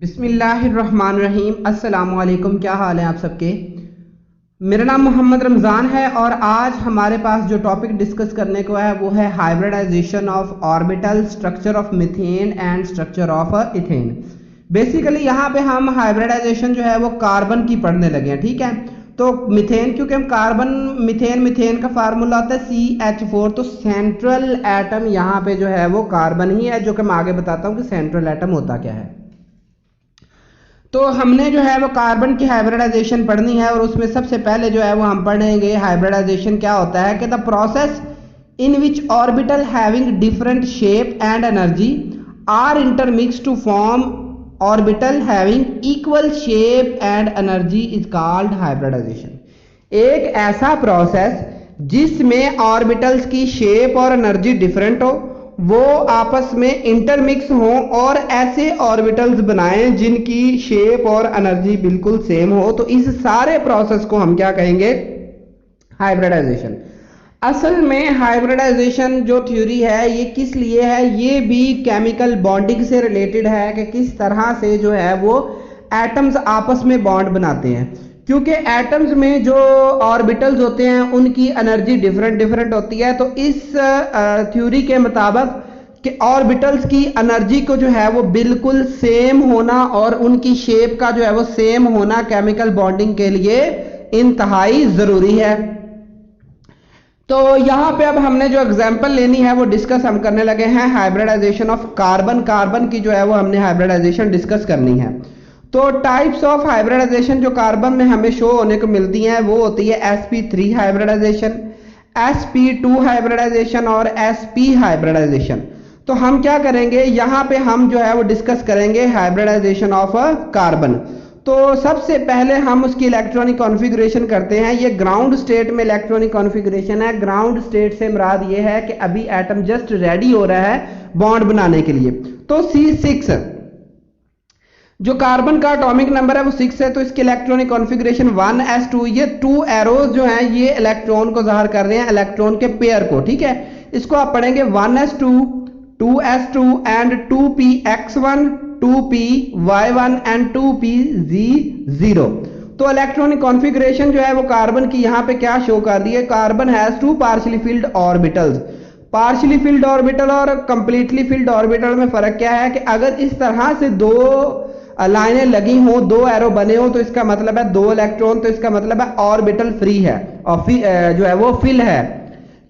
बिस्मिल्लाहिर्रहमानिर्रहीम। अस्सलामुअलैकुम। क्या हाल है आप सबके। मेरा नाम मोहम्मद रमज़ान है और आज हमारे पास जो टॉपिक डिस्कस करने को है वो है hybridization of orbital, structure of methane and structure of ethane. Basically यहाँ पे हम हाइब्रिडाइजेशन जो है वो कार्बन की पढ़ने लगे हैं, ठीक है। तो मीथेन, क्योंकि हम कार्बन मीथेन का फार्मूला होता है CH4, तो सेंट्रल एटम यहाँ पे जो है वो कार्बन ही है, जो कि मैं आगे बताता हूँ कि सेंट्रल एटम होता क्या है। तो हमने जो है वो कार्बन की हाइब्रिडाइजेशन पढ़नी है और उसमें सबसे पहले जो है वो हम पढ़ेंगे हाइब्रिडाइजेशन क्या होता है कि the process in which orbital having different shape and energy are intermix to form orbital having equal shape and energy is called hybridization. एक ऐसा प्रोसेस जिसमें ऑर्बिटल्स की शेप और एनर्जी डिफरेंट हो, वो आपस में इंटरमिक्स हो और ऐसे ऑर्बिटल्स बनाएं जिनकी शेप और एनर्जी बिल्कुल सेम हो, तो इस सारे प्रोसेस को हम क्या कहेंगे, हाइब्रिडाइजेशन। असल में हाइब्रिडाइजेशन जो थ्योरी है ये किस लिए है, ये भी केमिकल बॉन्डिंग से रिलेटेड है कि किस तरह से जो है वो एटम्स आपस में बॉन्ड बनाते हैं। क्योंकि एटम्स में जो ऑर्बिटल्स होते हैं उनकी एनर्जी डिफरेंट होती है, तो इस थ्योरी के मुताबिक कि ऑर्बिटल्स की एनर्जी को जो है वो बिल्कुल सेम होना और उनकी शेप का जो है वो सेम होना केमिकल बॉन्डिंग के लिए इंतहाई जरूरी है। तो यहां पे अब हमने जो एग्जांपल लेनी है वो डिस्कस हम करने लगे हैं हाइब्रिडाइजेशन ऑफ कार्बन की जो है वो हमने हाइब्रिडाइजेशन डिस्कस करनी है। तो टाइप्स ऑफ हाइब्रिडाइजेशन जो कार्बन में हमें शो होने को मिलती हैं वो होती है sp3 हाइब्रिडाइजेशन, sp2 हाइब्रिडाइजेशन और sp हाइब्रिडाइजेशन। तो हम क्या करेंगे, यहां पे हम जो है वो डिस्कस करेंगे हाइब्रिडाइजेशन ऑफ कार्बन। तो सबसे पहले हम उसकी इलेक्ट्रॉनिक कॉन्फ़िगरेशन करते हैं। ये ग्राउंड स्टेट में इलेक्ट्रॉनिक कॉन्फ़िगरेशन है। ग्राउंड स्टेट से मुराद ये है कि अभी एटम जस्ट रेडी हो रहा है बॉन्ड बनाने के लिए। तो C6 जो कार्बन का एटॉमिक नंबर है वो 6 है, तो इसके इलेक्ट्रॉनिक कॉन्फ़िगरेशन 1s2। ये 2 एरोज जो हैं ये इलेक्ट्रॉन को ज़ाहिर कर रहे हैं, इलेक्ट्रॉन के पेयर को, ठीक है। इसको आप पढ़ेंगे 1s2, 2s2 and 2px1, 2py1 and 2pz0। तो इलेक्ट्रॉनिक कॉन्फ़िगरेशन जो है वो कार्बन की यहाँ पे क्या शो कर रही है, carbon has 2 partially filled orbitals. Partially filled orbital और कंप्लीटली फिल्ड ऑर्बिटल में फर्क क्या है कि अगर इस तरह से दो लाइनें लगी हो, 2 एरो बने हो, तो इसका मतलब है 2 इलेक्ट्रॉन, तो इसका मतलब है ऑर्बिटल फ्री है और जो है वो फिल है।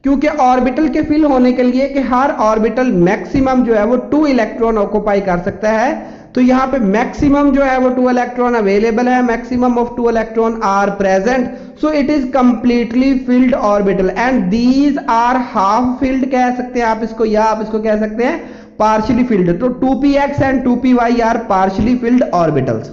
क्योंकि ऑर्बिटल के फिल होने के लिए कि हर ऑर्बिटल मैक्सिमम जो है वो 2 इलेक्ट्रॉन ऑक्युपाई कर सकता है, तो यहाँ पे मैक्सिमम जो है वो 2 इलेक्ट्रॉन अवेलेबल है, maximum of 2 electron are present, so it is completely filled orbital and these are half filled कह सकते हैं आप इसको, या आप इसको कह सकते हैं पार्शियली फिल्ड। तो 2px and 2py are partially filled orbitals.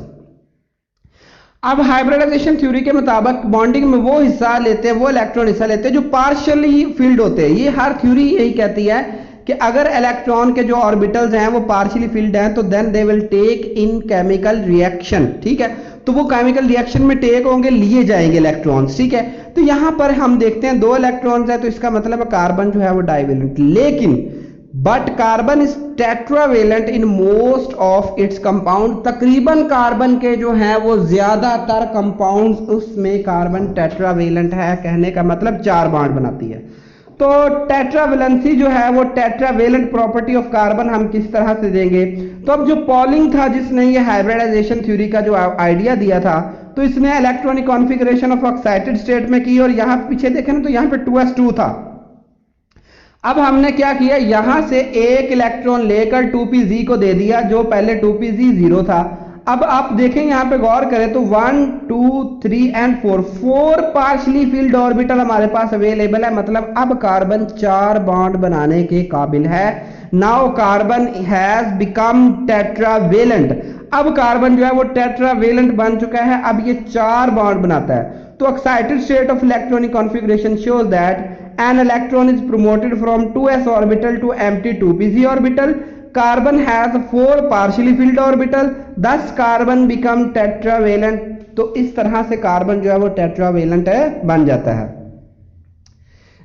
अब हाइब्रिडाइजेशन थ्योरी के मुताबिक बॉन्डिंग में वो हिस्सा लेते हैं, वो इलेक्ट्रॉन हिस्सा लेते हैं जो पार्शियली फिल्ड होते हैं। ये हर थ्योरी यही कहती है कि अगर इलेक्ट्रॉन के जो ऑर्बिटल्स हैं वो पार्शियली फिल्ड हैं तो then they will take in chemical reaction, ठीक है। तो वो केमिकल रिएक्शन में टेक होंगे, लिए जाएंगे इलेक्ट्रॉन्स, ठीक है। तो यहां पर हम देखते हैं 2 इलेक्ट्रॉन्स है, तो इसका मतलब है कार्बन जो है वो डाइवेलेंट, लेकिन but carbon is tetravalent in most of its compound. तकरीबन कार्बन के जो है वो ज्यादातर कंपाउंड्स उसमें कार्बन टेट्रावेलेंट है, कहने का मतलब 4 बॉन्ड बनाती है। तो टेट्रावेलेंसी जो है वो टेट्रावेलेंट प्रॉपर्टी ऑफ कार्बन हम किस तरह से देंगे। तो अब जो पॉलिंग था जिसने ये हाइब्रिडाइजेशन थ्योरी का जो आइडिया दिया था, तो इसने इलेक्ट्रॉनिक कॉन्फ़िगरेशन ऑफ ऑक्साइडेड स्टेट में की और यहां पीछे देखें ना तो यहां पे 2s2 था। अब हमने क्या किया, यहां से एक इलेक्ट्रॉन लेकर 2pz को दे दिया जो पहले 2pz0 था। अब आप देखें यहां पे गौर करें तो 1 2 3 एंड 4 पार्शियली फिल्ड ऑर्बिटल हमारे पास अवेलेबल है, मतलब अब कार्बन 4 बॉन्ड बनाने के काबिल है। Now carbon has become tetravalent. अब कार्बन जो है वो टेट्रावेलेंट बन चुका है, अब ये 4 बॉन्ड बनाता है। तो excited state of electronic configuration shows that an electron is promoted from 2s orbital to empty 2pz orbital. Carbon has 4 partially filled orbital, thus carbon become tetravalent। तो इस तरह से कार्बन जो है वो टेट्रावेलेंट बन जाता है।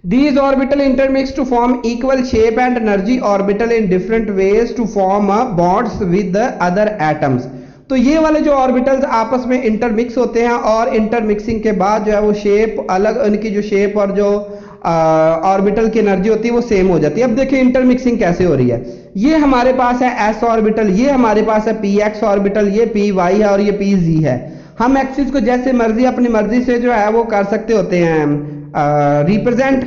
These orbital intermix to form equal shape and energy orbital in different ways to form bonds with the other atoms। तो ये वाले जो ऑर्बिटल्स आपस में इंटरमिक्स होते हैं और इंटरमिक्सिंग के बाद जो है वो शेप अलग, उनकी जो शेप और जो ऑर्बिटल की एनर्जी होती है वो सेम हो जाती है। अब देखिए इंटरमिक्सिंग कैसे हो रही है। ये हमारे पास है एस ऑर्बिटल, ये हमारे पास है पी एक्स ऑर्बिटल, ये पी वाई है और ये पी जी है। हम एक्सिस को जैसे मर्जी अपनी मर्जी से जो है वो कर सकते होते हैं रिप्रेजेंट,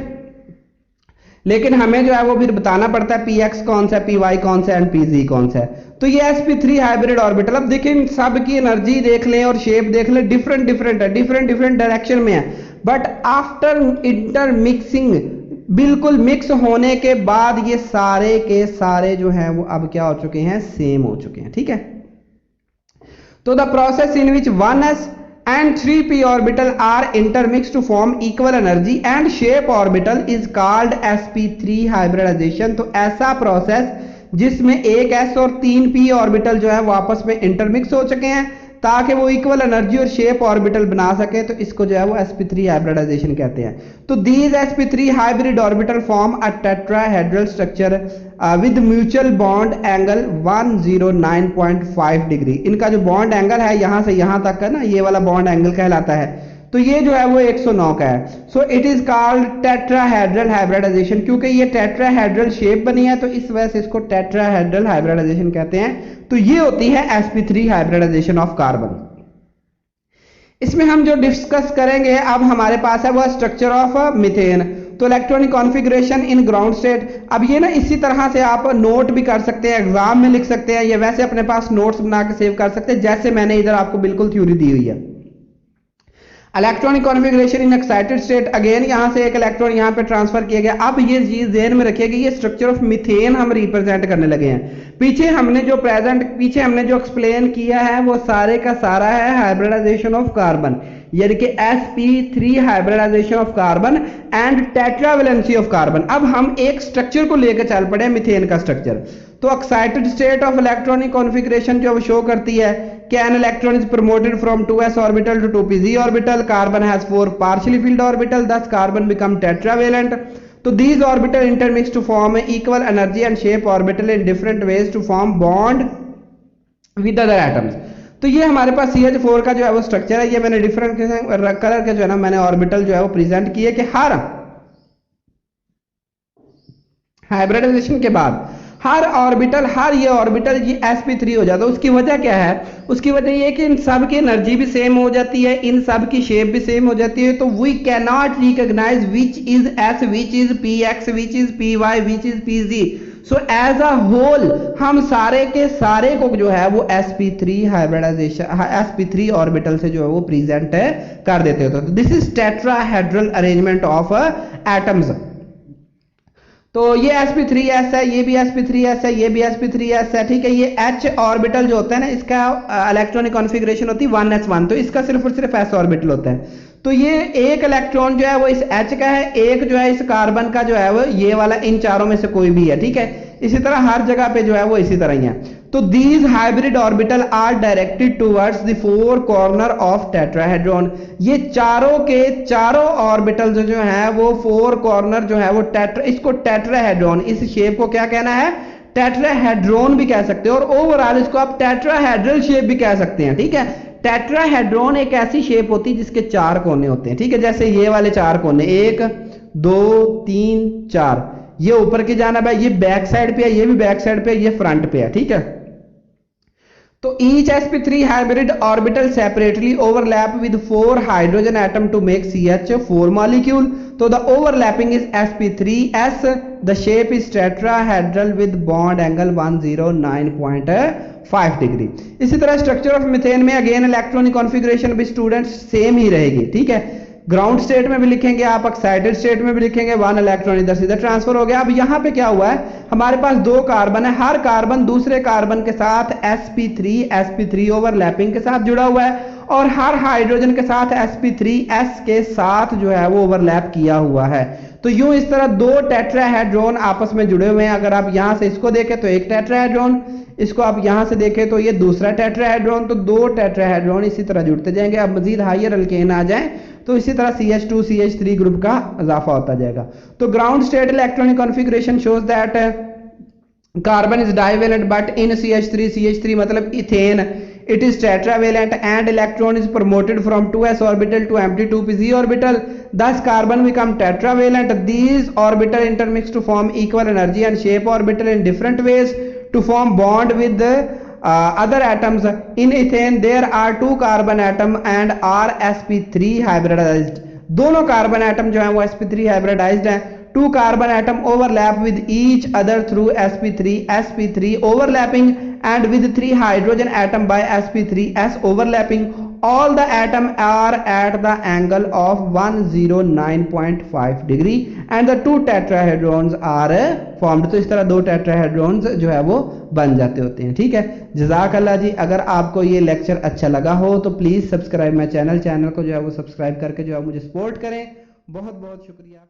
लेकिन हमें जो है वो फिर बताना पड़ता है पी एक्स कौन सा है, पी वाई कौन सा है एंड पी जी कौन सा है। तो ये sp3 हाइब्रिड ऑर्बिटल, अब देखिए इन सब की एनर्जी देख लें और शेप देख लें, डिफरेंट डिफरेंट है, डिफरेंट डिफरेंट डायरेक्शन में है, बट आफ्टर इंटरमिक्सिंग, बिल्कुल मिक्स होने के बाद ये सारे के सारे जो है वो अब क्या हो चुके हैं, सेम हो चुके हैं। ठीक है, तो the process in which 1s and 3p orbital are intermixed to form equal energy and shape orbital is called sp3 hybridization। तो ऐसा प्रोसेस जिसमें एक s और 3p ऑर्बिटल जो है वो आपस में इंटरमिक्स हो चुके हैं ताकि वो इक्वल एनर्जी और शेप ऑर्बिटल बना सके, तो इसको जो है वो sp3 हाइब्रिडाइजेशन कहते हैं। तो these sp3 hybrid orbital form a tetrahedral structure with mutual bond angle 109.5 degree. इनका जो बॉन्ड एंगल है यहां से यहां तक है ना, ये वाला बॉन्ड एंगल कहलाता है, तो ये जो है वो 109 का है। So it is called tetrahedral hybridization, क्योंकि ये टेट्राहेड्रल शेप बनी है तो इस वजह से इसको टेट्राहेड्रल हाइब्रिडाइजेशन कहते हैं। तो ये होती है sp3 हाइब्रिडाइजेशन ऑफ कार्बन। इसमें हम जो डिस्कस करेंगे अब हमारे पास है वो स्ट्रक्चर ऑफ मीथेन। तो electronic configuration in ground state, अब ये ना इसी तरह से आप नोट भी कर सकते हैं, एग्जाम में लिख सकते हैं, या वैसे अपने पास नोट्स बना के सेव कर सकते हैं, जैसे मैंने इधर आपको बिल्कुल थ्योरी दी हुई है। Electronic configuration in excited state, again यहां से एक इलेक्ट्रॉन यहां पे ट्रांसफर किया गया। अब ये चीज ध्यान में रखिएगा, ये स्ट्रक्चर ऑफ मीथेन हम रिप्रेजेंट करने लगे हैं। पीछे हमने जो एक्सप्लेन किया है वो सारे का सारा है हाइब्रिडाइजेशन ऑफ कार्बन, यानी कि sp3 hybridization of carbon and tetravalency of carbon. अब हम एक स्ट्रक्चर को लेकर चल पड़े, मीथेन का स्ट्रक्चर। तो excited state of electronic configuration जो शो करती है कि an electron is promoted from 2s orbital to 2pz orbital, carbon has 4 partially filled orbital, thus carbon become tetravalent. तो these orbital intermix to form equal energy and shape orbital in different ways to form bond with other atoms। तो ये हमारे पास CH4 का जो है वो structure है, ये मैंने डिफरेंट कलर के जो है ना मैंने ऑर्बिटल जो है वो प्रेजेंट किए कि हर हाइब्रिडाइजेशन के बाद हर ये ऑर्बिटल ये sp3 हो जाता है। उसकी वजह क्या है? उसकी वजह ये है कि इन सब की एनर्जी भी सेम हो जाती है, इन सब की शेप भी सेम हो जाती है। तो we can not recognize which is s, which is px, which is py, which is pz। So as a whole हम सारे के सारे को जो है वो sp3 हाइब्रिडाइजेशन sp3 ऑर्बिटल से जो है वो प्रेजेंट कर देते होते। तो this is tetrahedral arrangement of atoms. तो ये sp3s है, ये भी sp3s है, ये भी sp3s है। ठीक है, ये h ऑर्बिटल जो होता है ना इसका इलेक्ट्रॉनिक कॉन्फ़िगरेशन होती है 1s1, तो इसका सिर्फ और सिर्फ s ऑर्बिटल होता है। तो ये एक इलेक्ट्रॉन जो है वो इस h का है, एक जो है इस कार्बन का जो है वो ये वाला, इन चारों में से कोई भी है। ठीक है, इसी तरह हर जगह पे जो है वो इसी तरह ही है। तो these hybrid orbital are directed towards the four corner of tetrahedron। ये चारों के चारों ऑर्बिटल जो है वो फोर कॉर्नर जो है वो इसको टेट्राहेड्रॉन, इस शेप को क्या कहना है? टेट्राहेड्रॉन भी कह सकते हैं, और ओवरऑल इसको आप टेट्राहेड्रल शेप भी कह सकते हैं। ठीक है, टेट्राहेड्रॉन एक ऐसी शेप होती है जिसके चार कोने होते हैं। ठीक है, जैसे ये वाले चार कोने, 1 2 3 4, ये ऊपर की जानिब है, ये बैक साइड पे है, ये भी बैक साइड पे है, ये फ्रंट पे है। ठीक है, तो each sp3 hybrid orbital separately overlap with 4 hydrogen atom to make CH4 molecule। तो the overlapping is sp3s, the shape is tetrahedral with bond angle 109.5 degree. इसी तरह स्ट्रक्चर ऑफ मीथेन में अगेन इलेक्ट्रॉनिक कॉन्फ़िगरेशन भी students same ही रहेगी। ठीक है, ground state में भी लिखेंगे आप, एक्साइटेड स्टेट में भी लिखेंगे, 1 इलेक्ट्रॉन इधर से इधर ट्रांसफर हो गया। अब यहाँ पे क्या हुआ है, हमारे पास 2 कार्बन है, हर कार्बन दूसरे कार्बन के साथ sp3 ओवरलैपिंग के साथ जुड़ा हुआ है, और हर हाइड्रोजन के साथ sp3s के साथ जो है वो ओवरलैप किया हुआ है। तो यूं इस तरह 2 टेट्राहेड्रॉन आपस में जुड़े हुए हैं। अगर आप यहां से इसको देखें तो एक टेट्राहेड्रॉन, इसको आप यहां से देखें तो ये दूसरा टेट्राहेड्रॉन, तो 2 टेट्राहेड्रॉन इसी तरह जुड़ते जाएंगे। अब मजीद हाइयर अल्केन आ जाए तो इसी तरह CH2 CH3 ग्रुप का इजाफा होता जाएगा। तो ground state electronic configuration shows that carbon is divalent but in CH3 मतलब ethane it is tetravalent and electron is promoted from 2s orbital to empty 2p orbital. Thus carbon become tetravalent. These orbital intermix to form equal energy and shape orbital in different ways to form bond with the other atoms. In ethane there are 2 carbon atom and are sp3 hybridized. दोनों carbon atom जो है वो sp3 hybridised है. 2 carbon atom overlap with each other through sp3 overlapping and with 3 hydrogen atom by sp3s overlapping. All the atom are at the angle of 109.5 degree and the 2 tetrahedrons are formed. तो इस तरह 2 tetrahedrons जो है वो बन जाते होते हैं. ठीक है, जज़ाकल्लाह जी. अगर आपको ये लेक्चर अच्छा लगा हो तो प्लीज सब्सक्राइब माय चैनल को जो है वो सब्सक्राइब करके जो है मुझे सपोर्ट करें. बहुत बहुत शुक्रिया.